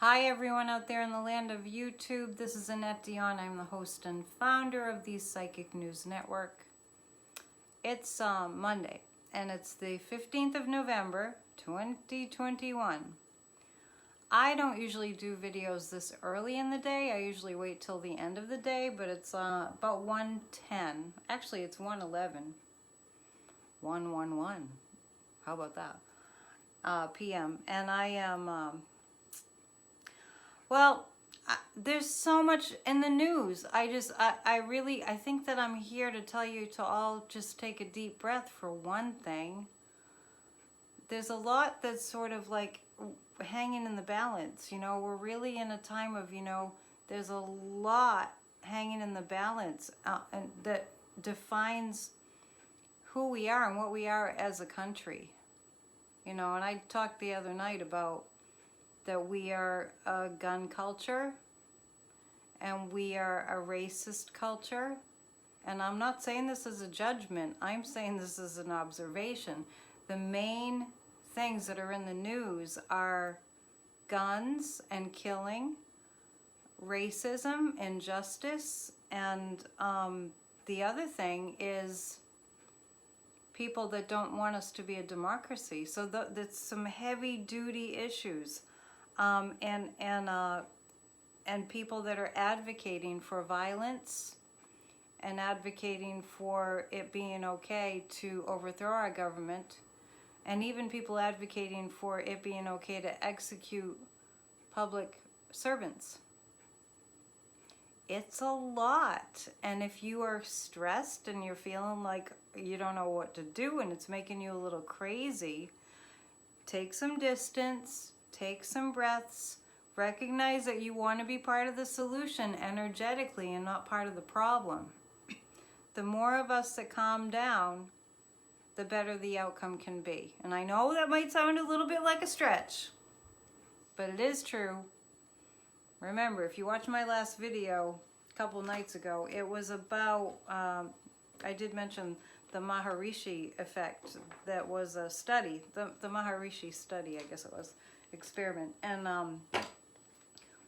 Hi everyone out there in the land of YouTube. This is Annette Dion. I'm the host and founder of the Psychic News Network. It's Monday and it's the 15th of November 2021. I don't usually do videos this early in the day. I usually wait till the end of the day, but it's about 1:10. Actually, it's 1:11. 1:11. How about that? PM. And I am well, there's so much in the news. I think that I'm here to tell you to all just take a deep breath for one thing. There's a lot that's sort of like hanging in the balance. You know, we're really in a time of, there's a lot hanging in the balance and that defines who we are and what we are as a country. And I talked the other night about that we are a gun culture and we are a racist culture. And I'm not saying this as a judgment, I'm saying this as an observation. The main things that are in the news are guns and killing, racism, injustice, and the other thing is people that don't want us to be a democracy. So that's some heavy duty issues. And people that are advocating for violence and advocating for it being okay to overthrow our government, and even people advocating for it being okay to execute public servants. It's a lot. And if you are stressed and you're feeling like you don't know what to do and it's making you a little crazy, take some distance. Take some breaths. Recognize that you want to be part of the solution energetically and not part of the problem. The more of us that calm down, the better the outcome can be. And I know that might sound a little bit like a stretch, but it is true. Remember, if you watched my last video a couple nights ago, it was about, I did mention the Maharishi effect. That was a study, the Maharishi study, I guess it was. Experiment. And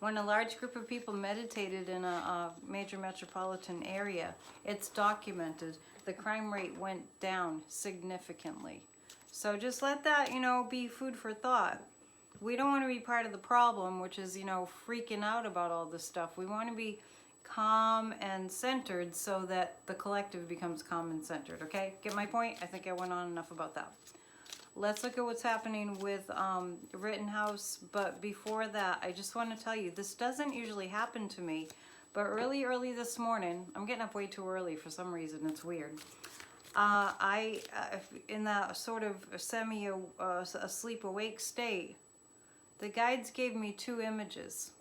when a large group of people meditated in a major metropolitan area, it's documented, the crime rate went down significantly. So just let that, be food for thought. We don't want to be part of the problem, which is, freaking out about all this stuff. We want to be calm and centered so that the collective becomes calm and centered, okay? Get my point? I think I went on enough about that. Let's look at what's happening with Rittenhouse, but before that, I just want to tell you, this doesn't usually happen to me, but early this morning, I'm getting up way too early for some reason, it's weird. In that sort of asleep awake state, the guides gave me two images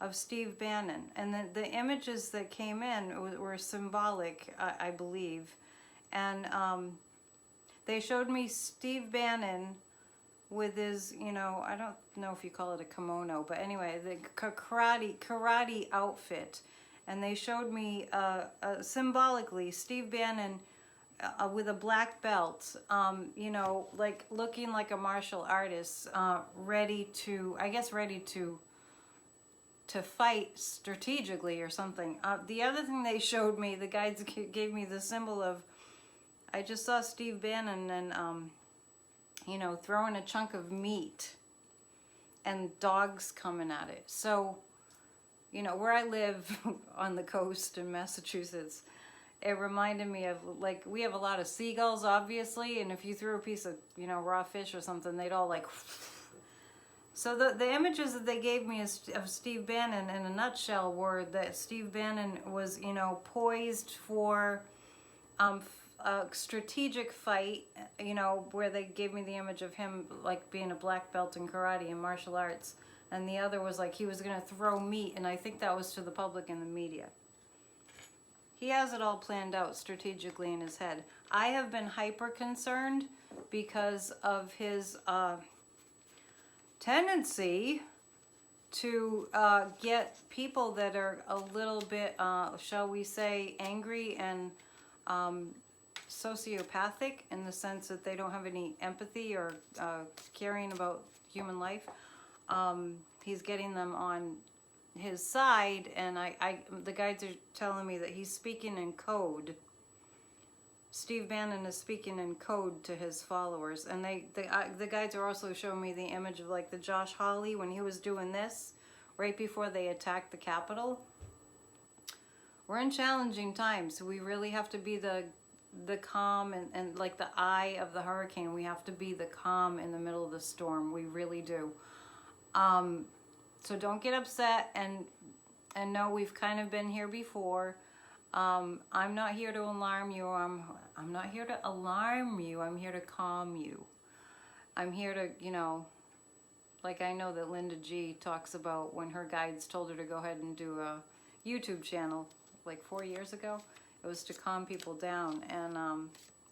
of Steve Bannon, and the images that came in were symbolic, I believe, and they showed me Steve Bannon with his, I don't know if you call it a kimono, but anyway, the karate outfit. And they showed me symbolically Steve Bannon with a black belt, like looking like a martial artist, ready to fight strategically or something. The other thing they showed me, the guides gave me the symbol of, I just saw Steve Bannon and, throwing a chunk of meat and dogs coming at it. So, where I live on the coast in Massachusetts, it reminded me of, like, we have a lot of seagulls, obviously, and if you threw a piece of, raw fish or something, they'd all, like... So the images that they gave me of Steve Bannon in a nutshell were that Steve Bannon was, poised for... a strategic fight, where they gave me the image of him like being a black belt in karate and martial arts, and the other was like he was going to throw meat, and I think that was to the public and the media. He has it all planned out strategically in his head. I have been hyper concerned because of his tendency to get people that are a little bit, shall we say, angry and sociopathic, in the sense that they don't have any empathy or caring about human life. he's getting them on his side, and the guides are telling me that he's speaking in code. Steve Bannon is speaking in code to his followers, and the guides are also showing me the image of like the Josh Hawley when he was doing this right before they attacked the Capitol. We're in challenging times, so we really have to be the calm and like the eye of the hurricane. We have to be the calm in the middle of the storm. We really do. So don't get upset, and know we've kind of been here before. I'm not here to alarm you. I'm not here to alarm you. I'm here to calm you. I'm here to, you know, like I know that Linda G talks about when her guides told her to go ahead and do a YouTube channel like 4 years ago. It was to calm people down, and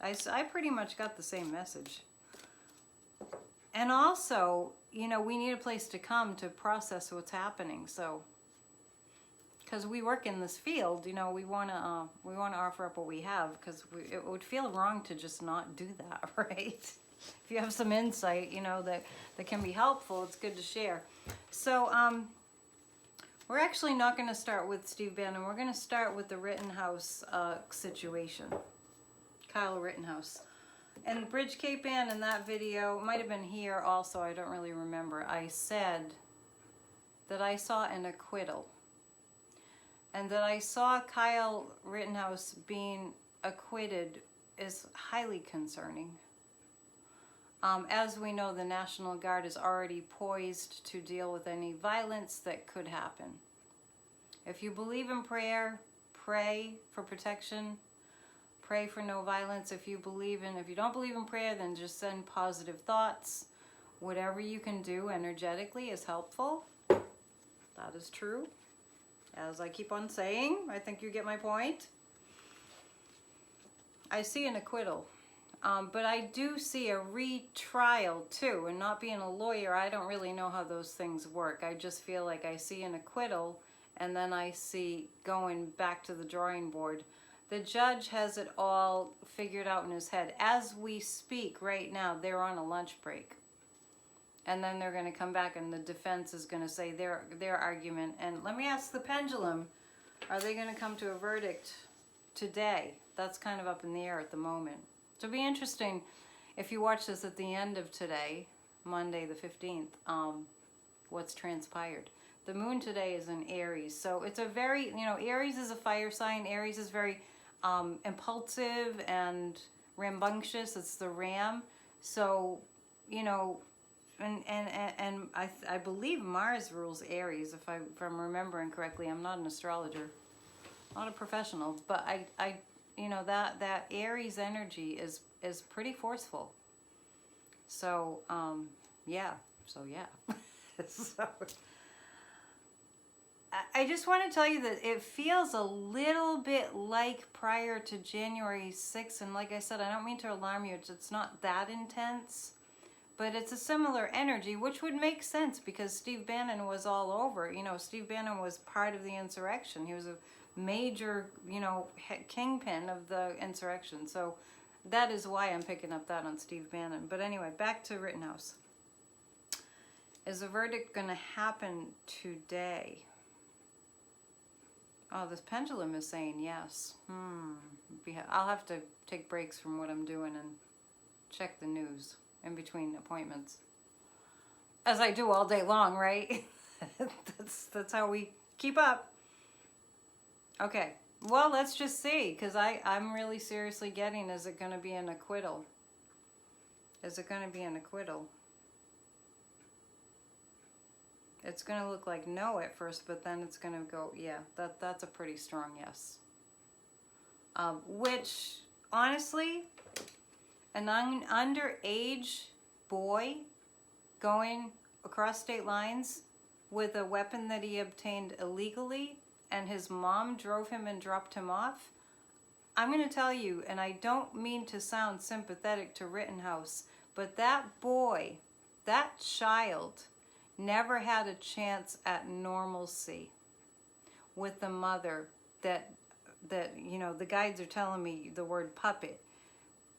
I pretty much got the same message. And also, you know, we need a place to come to process what's happening. So, because we work in this field, you know, we want to offer up what we have, because it would feel wrong to just not do that, right? If you have some insight, you know, that can be helpful, it's good to share. So, we're actually not going to start with Steve Bannon. We're going to start with the Rittenhouse situation. Kyle Rittenhouse. And Bridge Cape Ann in that video, it might have been here also, I don't really remember, I said that I saw an acquittal. And that I saw Kyle Rittenhouse being acquitted is highly concerning. As we know, the National Guard is already poised to deal with any violence that could happen. If you believe in prayer, pray for protection. Pray for no violence. If you don't believe in prayer, then just send positive thoughts. Whatever you can do energetically is helpful. That is true. As I keep on saying, I think you get my point. I see an acquittal. But I do see a retrial too, and not being a lawyer, I don't really know how those things work. I just feel like I see an acquittal, and then I see going back to the drawing board. The judge has it all figured out in his head. As we speak right now, they're on a lunch break. And then they're going to come back, and the defense is going to say their argument. And let me ask the pendulum, are they going to come to a verdict today? That's kind of up in the air at the moment. So it'll be interesting if you watch this at the end of today, Monday the 15th, what's transpired. The moon today is in Aries. So it's a very, you know, Aries is a fire sign. Aries is very impulsive and rambunctious. It's the ram. So, you know, and I believe Mars rules Aries, if I'm remembering correctly. I'm not an astrologer, not a professional, but I you know, that Aries energy is pretty forceful. So yeah. So I just want to tell you that it feels a little bit like prior to January 6th, and like I said, I don't mean to alarm you, it's not that intense, but it's a similar energy, which would make sense because Steve Bannon was all over. You know, Steve Bannon was part of the insurrection. He was a major, you know, kingpin of the insurrection. So that is why I'm picking up that on Steve Bannon. But anyway, back to Rittenhouse. Is the verdict going to happen today? Oh, this pendulum is saying yes. I'll have to take breaks from what I'm doing and check the news in between appointments. As I do all day long, right? That's how we keep up. Okay, well, let's just see, because I'm really seriously getting, is it going to be an acquittal? Is it going to be an acquittal? It's going to look like no at first, but then it's going to go, yeah, that's a pretty strong yes. Which, honestly, an underage boy going across state lines with a weapon that he obtained illegally, and his mom drove him and dropped him off, I'm going to tell you, and I don't mean to sound sympathetic to Rittenhouse, but that boy, that child, never had a chance at normalcy with the mother that you know, the guides are telling me the word puppet.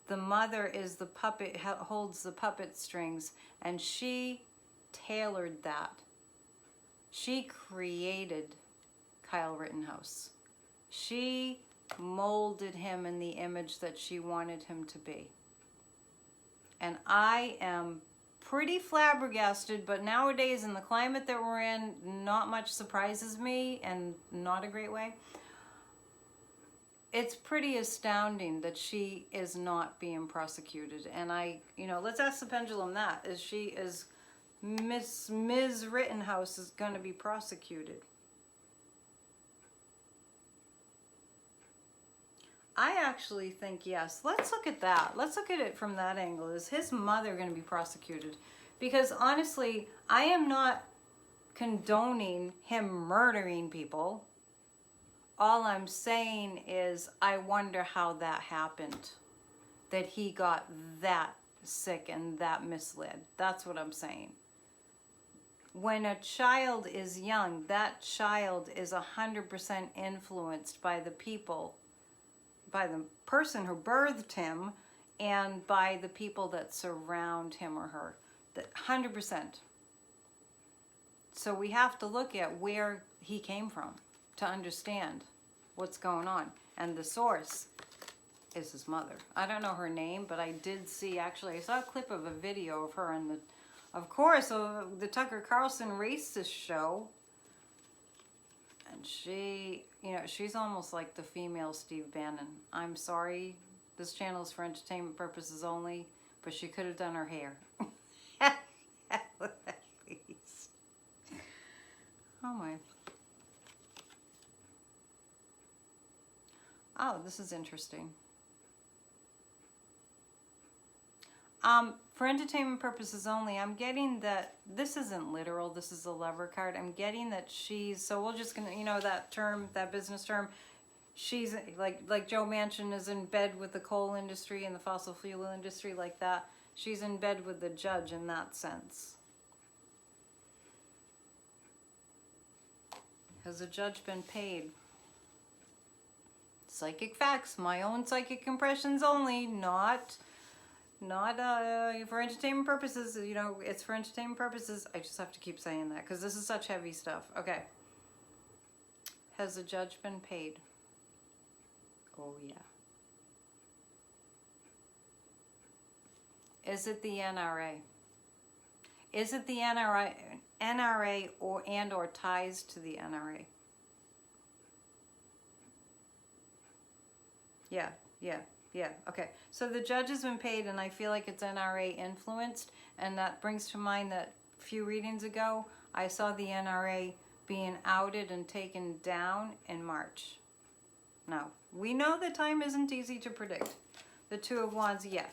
The mother is the puppet, holds the puppet strings, and she tailored that. She created Kyle Rittenhouse. She molded him in the image that she wanted him to be. And I am pretty flabbergasted, but nowadays in the climate that we're in, not much surprises me, and not a great way. It's pretty astounding that she is not being prosecuted. And let's ask the pendulum that. Is Ms. Rittenhouse is going to be prosecuted? I actually think yes. Let's look at that. Let's look at it from that angle. Is his mother going to be prosecuted? Because honestly, I am not condoning him murdering people. All I'm saying is I wonder how that happened. That he got that sick and that misled. That's what I'm saying. When a child is young, that child is 100% influenced by the people, by the person who birthed him, and by the people that surround him or her. That 100%. So we have to look at where he came from to understand what's going on. And the source is his mother. I don't know her name, but I did see, actually, I saw a clip of a video of her in the, of course, the Tucker Carlson racist show. And she, she's almost like the female Steve Bannon. I'm sorry, this channel is for entertainment purposes only, but she could have done her hair. Please. Oh my. Oh, this is interesting. For entertainment purposes only, I'm getting that this isn't literal. This is a lever card. I'm getting that she's, so we're just gonna, that term, that business term, she's like Joe Manchin is in bed with the coal industry and the fossil fuel industry, like that. She's in bed with the judge in that sense. Has the judge been paid? Psychic facts, my own psychic impressions only, not for entertainment purposes. It's for entertainment purposes. I just have to keep saying that because this is such heavy stuff. Okay. Has the judge been paid? Oh yeah. Is it the NRA? Is it the NRA or ties to the NRA? Yeah, okay. So the judge has been paid, and I feel like it's NRA influenced, and that brings to mind that a few readings ago, I saw the NRA being outed and taken down in March. Now, we know the time isn't easy to predict. The Two of Wands, yeah.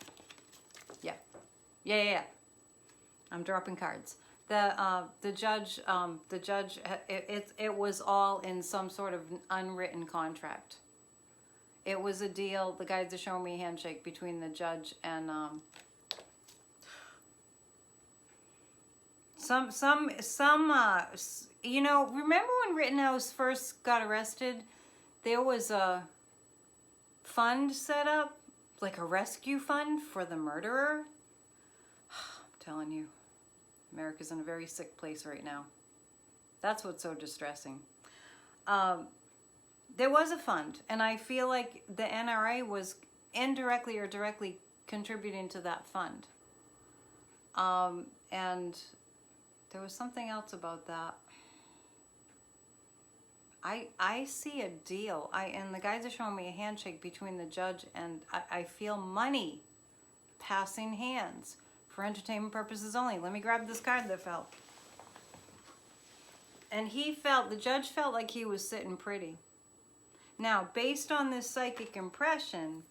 I'm dropping cards. The judge, it was all in some sort of unwritten contract. It was a deal. The guys are showing me a handshake between the judge and remember when Rittenhouse first got arrested? There was a fund set up, like a rescue fund for the murderer. I'm telling you, America's in a very sick place right now. That's what's so distressing. There was a fund, and I feel like the NRA was indirectly or directly contributing to that fund. And there was something else about that. I see a deal. And the guys are showing me a handshake between the judge and I feel money passing hands for entertainment purposes only. Let me grab this card that fell. And the judge felt like he was sitting pretty. Now, based on this psychic impression,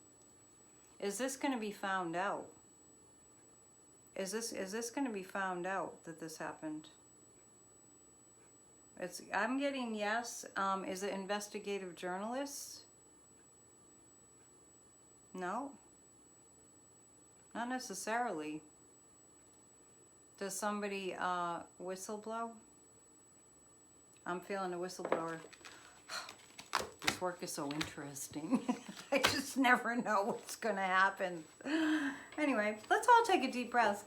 is this going to be found out? Is this going to be found out that this happened? I'm getting yes. Is it investigative journalists? No. Not necessarily. Does somebody whistleblow? I'm feeling a whistleblower. This work is so interesting. I just never know what's going to happen. Anyway, let's all take a deep breath.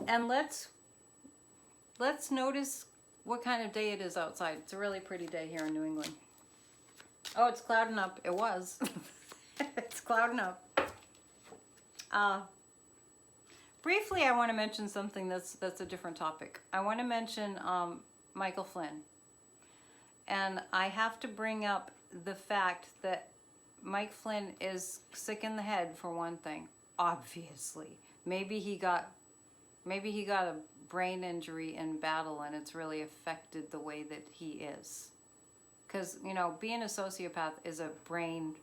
And let's let's notice what kind of day it is outside. It's a really pretty day here in New England. Oh, it's clouding up. It was. It's clouding up. Briefly, I want to mention something that's a different topic. I want to mention Michael Flynn. And I have to bring up the fact that Mike Flynn is sick in the head for one thing, obviously. Maybe he got a brain injury in battle and it's really affected the way that he is. Because, you know, being a sociopath is the brain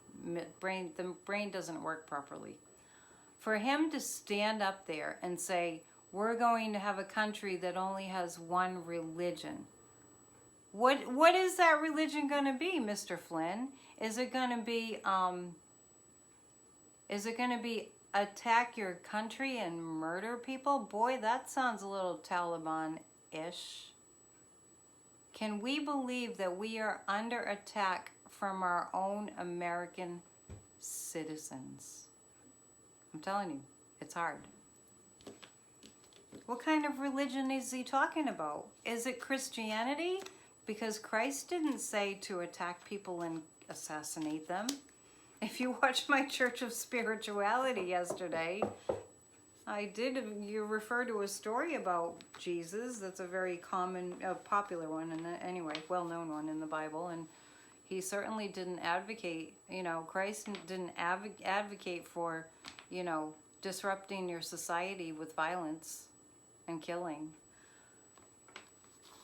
doesn't work properly. For him to stand up there and say, we're going to have a country that only has one religion. What is that religion going to be, Mr. Flynn? Is it going to be attack your country and murder people? Boy, that sounds a little Taliban-ish. Can we believe that we are under attack from our own American citizens? I'm telling you, it's hard. What kind of religion is he talking about? Is it Christianity? Because Christ didn't say to attack people and assassinate them. If you watched my Church of Spirituality yesterday, you refer to a story about Jesus. That's a very common, popular one, and anyway, well-known one in the Bible. And he certainly didn't advocate, Christ didn't advocate for, disrupting your society with violence and killing.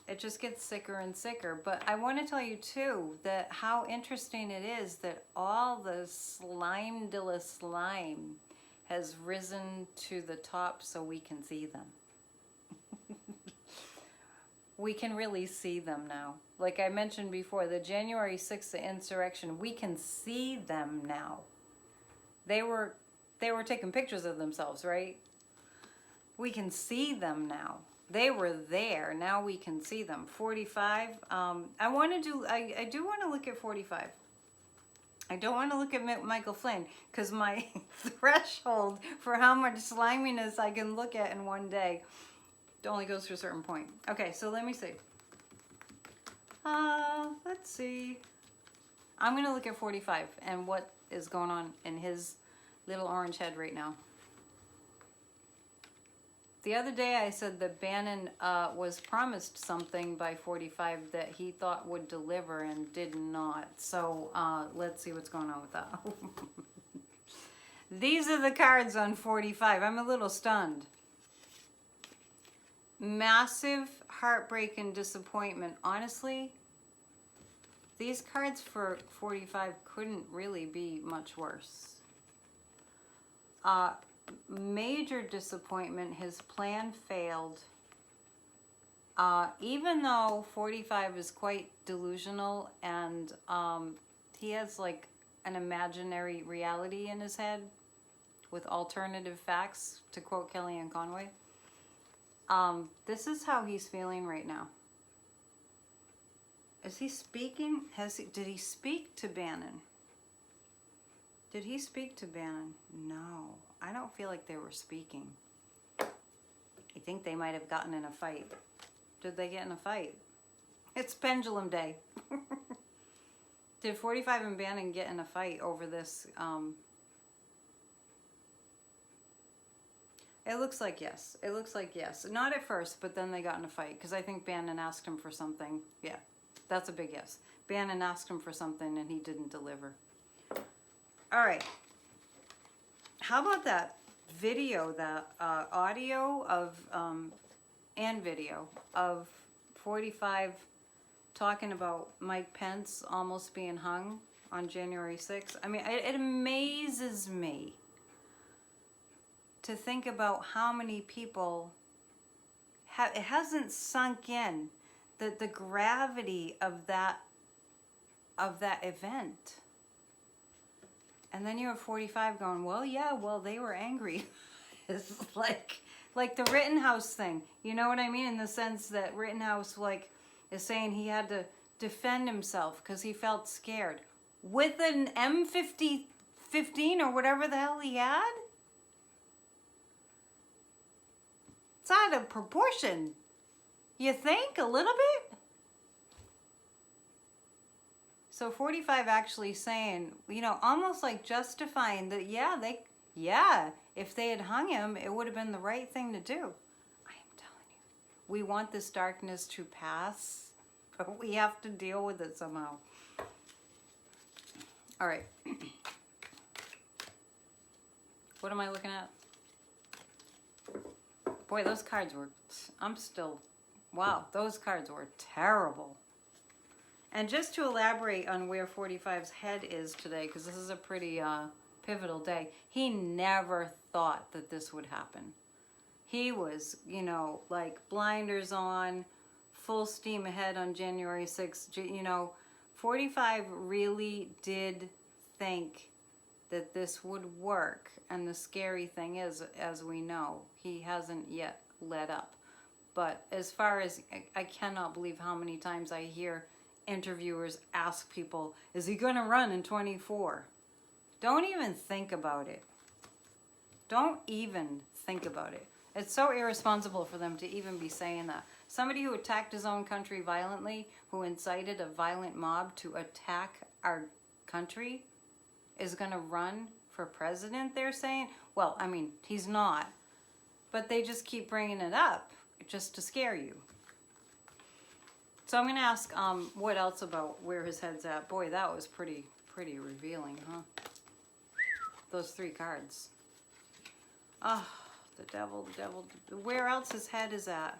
It just gets sicker and sicker. But I want to tell you, too, that how interesting it is that all the slime has risen to the top so we can see them. We can really see them now. Like I mentioned before, the January 6th insurrection, we can see them now. They were taking pictures of themselves, right? We can see them now. They were there. Now we can see them. 45. I do want to look at 45. I don't want to look at Michael Flynn because my threshold for how much sliminess I can look at in one day only goes to a certain point. Okay, so let me see. Let's see. I'm going to look at 45 and what is going on in his little orange head right now. The other day I said that Bannon was promised something by 45 that he thought would deliver and did not. So let's see what's going on with that. These are the cards on 45. I'm a little stunned. Massive heartbreak and disappointment. Honestly, these cards for 45 couldn't really be much worse. Major disappointment. His plan failed. Even though 45 is quite delusional and he has like an imaginary reality in his head with alternative facts, to quote Kellyanne Conway. This is how he's feeling right now. Is he speaking? Did he speak to Bannon? Did he speak to Bannon? No. I don't feel like they were speaking. I think they might have gotten in a fight. Did they get in a fight? It's pendulum day. Did 45 and Bannon get in a fight over this? It looks like yes. It looks like yes. Not at first, but then they got in a fight because I think Bannon asked him for something. Yeah, that's a big yes. Bannon asked him for something and he didn't deliver. All right. How about that video, that audio of, and video of 45 talking about Mike Pence almost being hung on January 6th? I mean, it amazes me to think about how many people it hasn't sunk in the gravity of that event. And then you have 45 going, well, yeah, well, they were angry. It's like the Rittenhouse thing. You know what I mean? In the sense that Rittenhouse is saying he had to defend himself because he felt scared. With an M15 or whatever the hell he had? It's out of proportion. You think a little bit? So 45 actually saying, you know, almost like justifying that, yeah, if they had hung him, it would have been the right thing to do. I am telling you, we want this darkness to pass, but we have to deal with it somehow. All right. What am I looking at? Boy, those cards were, wow, those cards were terrible. And just to elaborate on where 45's head is today, because this is a pretty pivotal day, he never thought that this would happen. He was, you know, like blinders on, full steam ahead on January 6th. You know, 45 really did think that this would work. And the scary thing is, as we know, he hasn't yet let up. But as far as, I cannot believe how many times I hear interviewers ask people, is he going to run in 24? Don't even think about it. Don't even think about it. It's so irresponsible for them to even be saying that. Somebody who attacked his own country violently, who incited a violent mob to attack our country, is going to run for president, they're saying? Well, I mean, he's not. But they just keep bringing it up just to scare you. So I'm going to ask what else about where his head's at. Boy, that was pretty revealing, huh? Those 3 cards. Oh, the devil. Where else his head is at?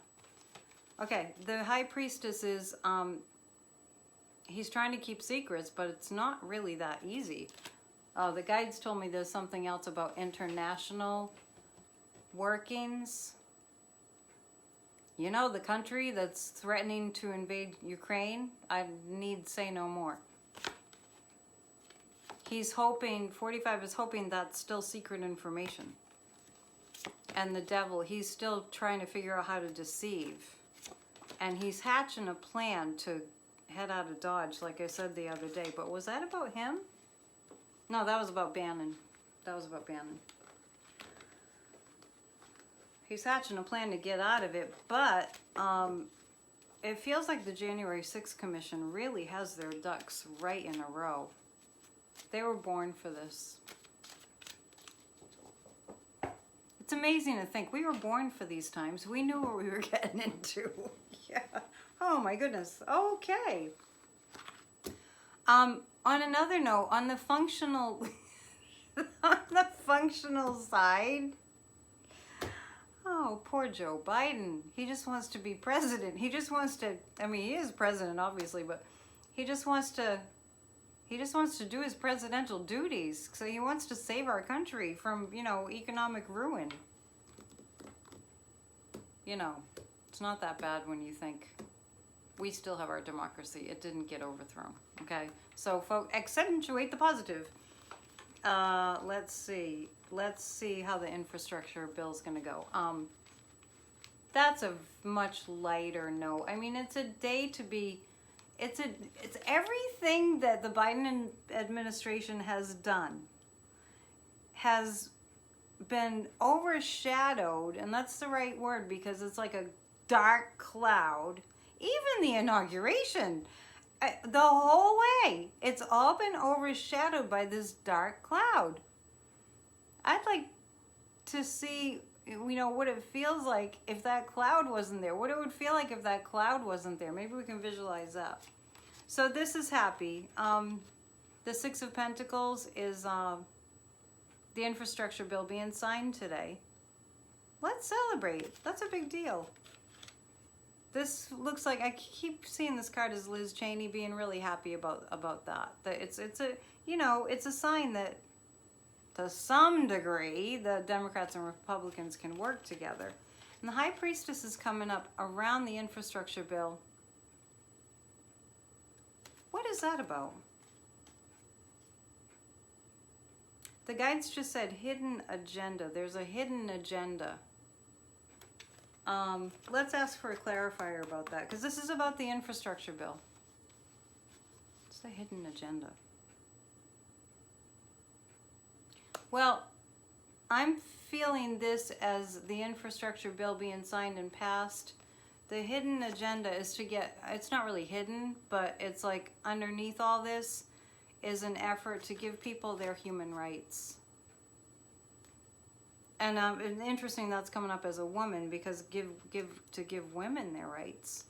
Okay, the High Priestess is, he's trying to keep secrets, but it's not really that easy. The guides told me there's something else about international workings. You know, the country that's threatening to invade Ukraine, I need say no more. He's hoping, 45 is hoping that's still secret information. And the devil, he's still trying to figure out how to deceive. And he's hatching a plan to head out of Dodge, like I said the other day. But was that about him? No, that was about Bannon. He's hatching a plan to get out of it, but it feels like the January 6th Commission really has their ducks right in a row. They were born for this. It's amazing to think we were born for these times. We knew what we were getting into. Yeah. Oh my goodness. Okay. On another note, on the functional side, oh, poor Joe Biden. He just wants to be president. He just wants to, I mean, he is president, obviously, but he just wants to do his presidential duties. So he wants to save our country from, you know, economic ruin. You know, it's not that bad when you think we still have our democracy. It didn't get overthrown, okay? So, folks, accentuate the positive. Let's see how the infrastructure bill is going to go. That's a much lighter note. I mean, it's a day to be. It's everything that the Biden administration has done has been overshadowed, and that's the right word because it's like a dark cloud. Even the inauguration, the whole way, it's all been overshadowed by this dark cloud. I'd like to see, you know, what it feels like if that cloud wasn't there. What it would feel like if that cloud wasn't there. Maybe we can visualize that. So this is happy. The 6 of Pentacles is the infrastructure bill being signed today. Let's celebrate. That's a big deal. This looks like, I keep seeing this card as Liz Cheney being really happy about that. That it's a, you know, it's a sign that to some degree the Democrats and Republicans can work together. And the High Priestess is coming up around the infrastructure bill. What is that about? The guides just said hidden agenda. There's a hidden agenda. Let's ask for a clarifier about that, because this is about the infrastructure bill. It's the hidden agenda. Well, I'm feeling this as the infrastructure bill being signed and passed The hidden agenda is to get, it's not really hidden, but it's like underneath all this is an effort to give people their human rights. And interesting that's coming up as a woman, because give women their rights.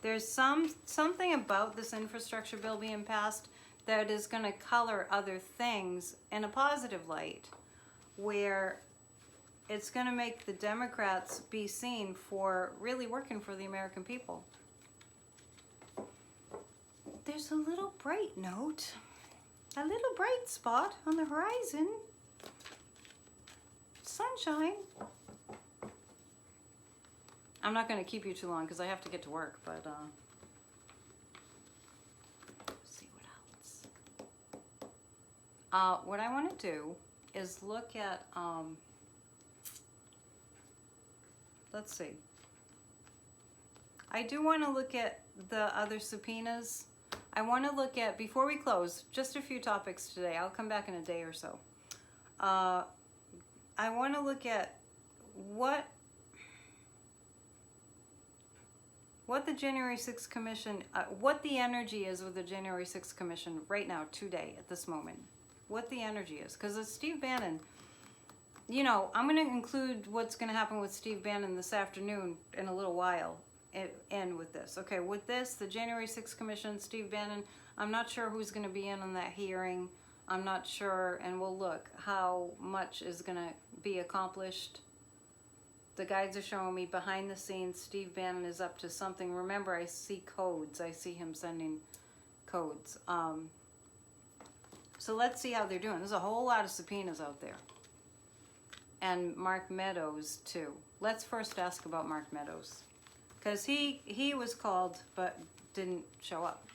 There's something about this infrastructure bill being passed that is going to color other things in a positive light, where it's going to make the Democrats be seen for really working for the American people. There's a little bright note, a little bright spot on the horizon. Sunshine. I'm not going to keep you too long because I have to get to work, but let's see what else. What I want to do is look at, let's see. I do want to look at the other subpoenas. I want to look at, before we close, just a few topics today. I'll come back in a day or so. I want to look at what the January 6th Commission, what the energy is with the January 6th Commission right now, today, at this moment. What the energy is. Because it's Steve Bannon. You know, I'm going to include what's going to happen with Steve Bannon this afternoon in a little while. End with this. Okay, with this, the January 6th Commission, Steve Bannon, I'm not sure who's going to be in on that hearing. I'm not sure, and we'll look how much is going to be accomplished. The guides are showing me behind the scenes, Steve Bannon is up to something. Remember, I see codes. I see him sending codes. So let's see how they're doing. There's a whole lot of subpoenas out there. And Mark Meadows, too. Let's first ask about Mark Meadows. Because he was called, but didn't show up.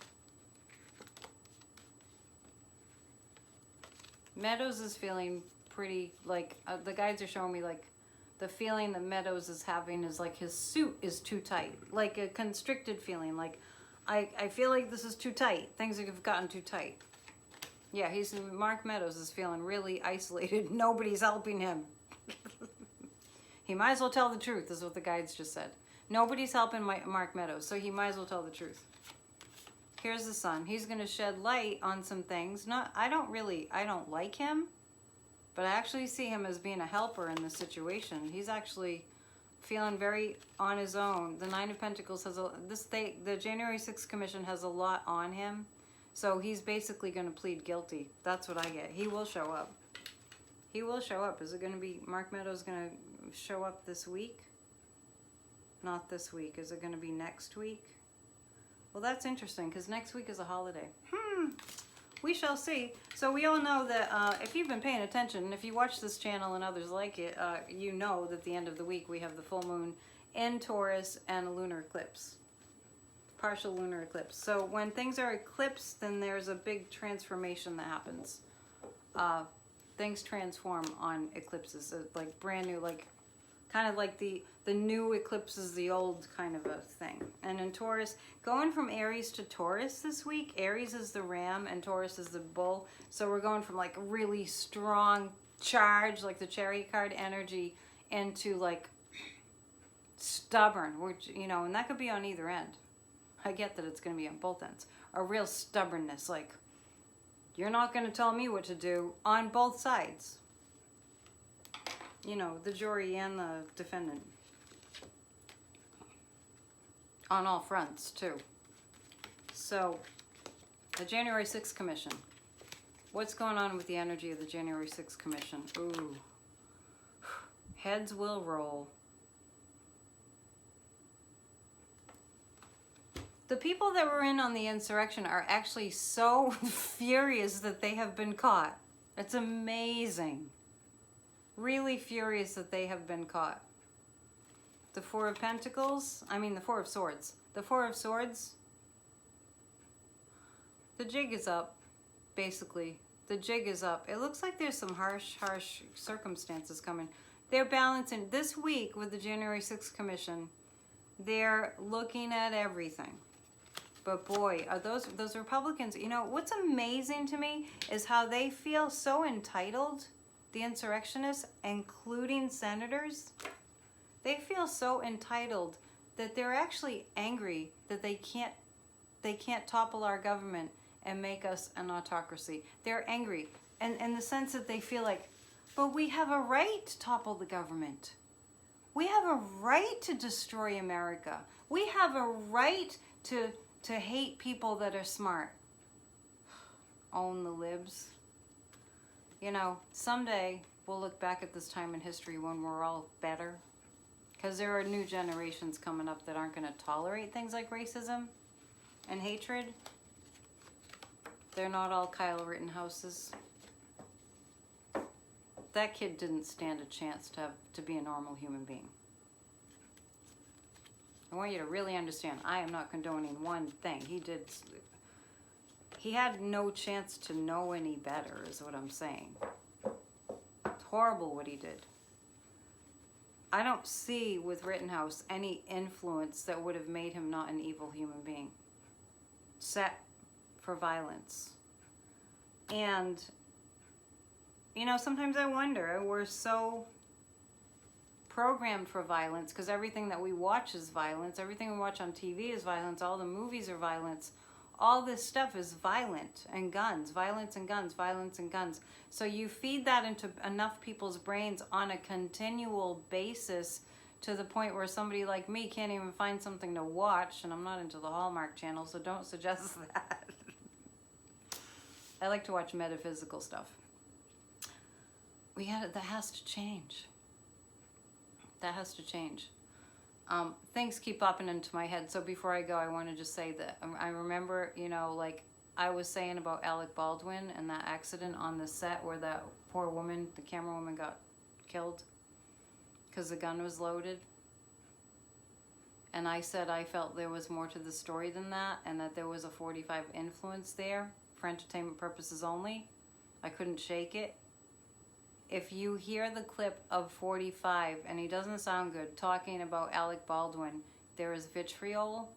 Meadows is feeling pretty, like, the guides are showing me, like, the feeling that Meadows is having is like his suit is too tight. Like a constricted feeling, like, I feel like this is too tight. Things have gotten too tight. Yeah, Mark Meadows is feeling really isolated. Nobody's helping him. He might as well tell the truth, is what the guides just said. Nobody's helping Mark Meadows, so he might as well tell the truth. Here's the sun. He's going to shed light on some things. I don't like him, but I actually see him as being a helper in this situation. He's actually feeling very on his own. The Nine of Pentacles has the January 6th Commission has a lot on him, so he's basically going to plead guilty. That's what I get. He will show up. He will show up. Is it going to be Mark Meadows going to show up this week? Not this week. Is it going to be next week? Well, that's interesting, because next week is a holiday. We shall see. So we all know that if you've been paying attention, and if you watch this channel and others like it, you know that at the end of the week we have the full moon in Taurus and a lunar eclipse. Partial lunar eclipse. So when things are eclipsed, then there's a big transformation that happens. Things transform on eclipses, like brand new, like kind of like the new eclipses the old kind of a thing. And in Taurus, going from Aries to Taurus this week, Aries is the ram and Taurus is the bull. So we're going from like really strong charge, like the Chariot card energy, into like stubborn, which, you know, and that could be on either end. I get that it's going to be on both ends. A real stubbornness, like, you're not going to tell me what to do, on both sides. You know, the jury and the defendant. On all fronts, too. So, the January 6th Commission. What's going on with the energy of the January 6th Commission? Ooh. Heads will roll. The people that were in on the insurrection are actually so furious that they have been caught. It's amazing. Really furious that they have been caught. The Four of Pentacles, the Four of Swords. The Four of Swords, the jig is up, basically. The jig is up. It looks like there's some harsh circumstances coming. They're balancing, this week with the January 6th Commission, they're looking at everything. But boy, are those Republicans, you know, what's amazing to me is how they feel so entitled, the insurrectionists, including senators. They feel so entitled that they're actually angry that they can't topple our government and make us an autocracy. They're angry, and in the sense that they feel like, but we have a right to topple the government. We have a right to destroy America. We have a right to hate people that are smart. Own the libs. You know, someday we'll look back at this time in history when we're all better. Because there are new generations coming up that aren't going to tolerate things like racism and hatred. They're not all Kyle Rittenhouses. That kid didn't stand a chance to be a normal human being. I want you to really understand, I am not condoning one thing. He had no chance to know any better, is what I'm saying. It's horrible what he did. I don't see with Rittenhouse any influence that would have made him not an evil human being. Set for violence. And, you know, sometimes I wonder, we're so programmed for violence because everything that we watch is violence. Everything we watch on TV is violence. All the movies are violence. All this stuff is violent and guns, violence and guns, violence and guns. So you feed that into enough people's brains on a continual basis to the point where somebody like me can't even find something to watch, and I'm not into the Hallmark Channel, so don't suggest that. I like to watch metaphysical stuff. That has to change. That has to change. Things keep popping into my head. So before I go, I want to just say that I remember, you know, like I was saying about Alec Baldwin and that accident on the set where that poor woman, the camera woman, got killed because the gun was loaded. And I said I felt there was more to the story than that, and that there was a 45 influence there for entertainment purposes only. I couldn't shake it. If you hear the clip of 45 and he doesn't sound good talking about Alec Baldwin, there is vitriol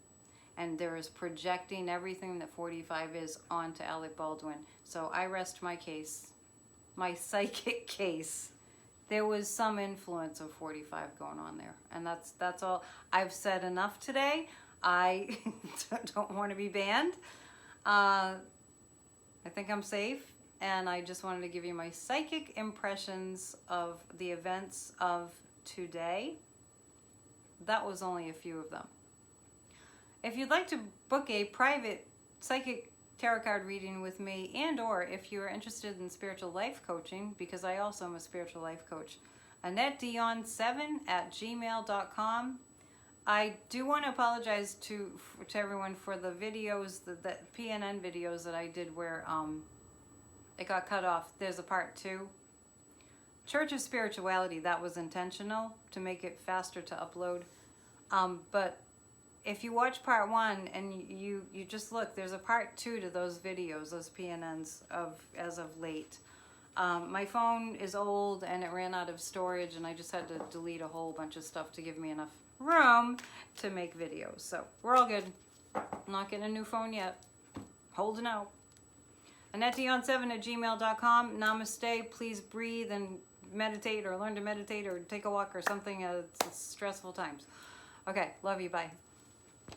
and there is projecting everything that 45 is onto Alec Baldwin. So I rest my case, my psychic case. There was some influence of 45 going on there, and that's all. I've said enough today. I don't want to be banned. I think I'm safe. And I just wanted to give you my psychic impressions of the events of today. That was only a few of them. If you'd like to book a private psychic tarot card reading with me, and or if you're interested in spiritual life coaching, because I also am a spiritual life coach, AnnetteDion7@gmail.com. I do want to apologize to everyone for the videos, the PNN videos that I did where it got cut off. There's a part 2. Church of Spirituality, that was intentional to make it faster to upload. But if you watch part 1 and you just look, there's a part 2 to those videos, those PNNs as of late. My phone is old and it ran out of storage, and I just had to delete a whole bunch of stuff to give me enough room to make videos. So we're all good. I'm not getting a new phone yet. Holding out. AnnetteDion7@gmail.com. Namaste. Please breathe and meditate, or learn to meditate, or take a walk or something. It's stressful times. Okay, love you. Bye.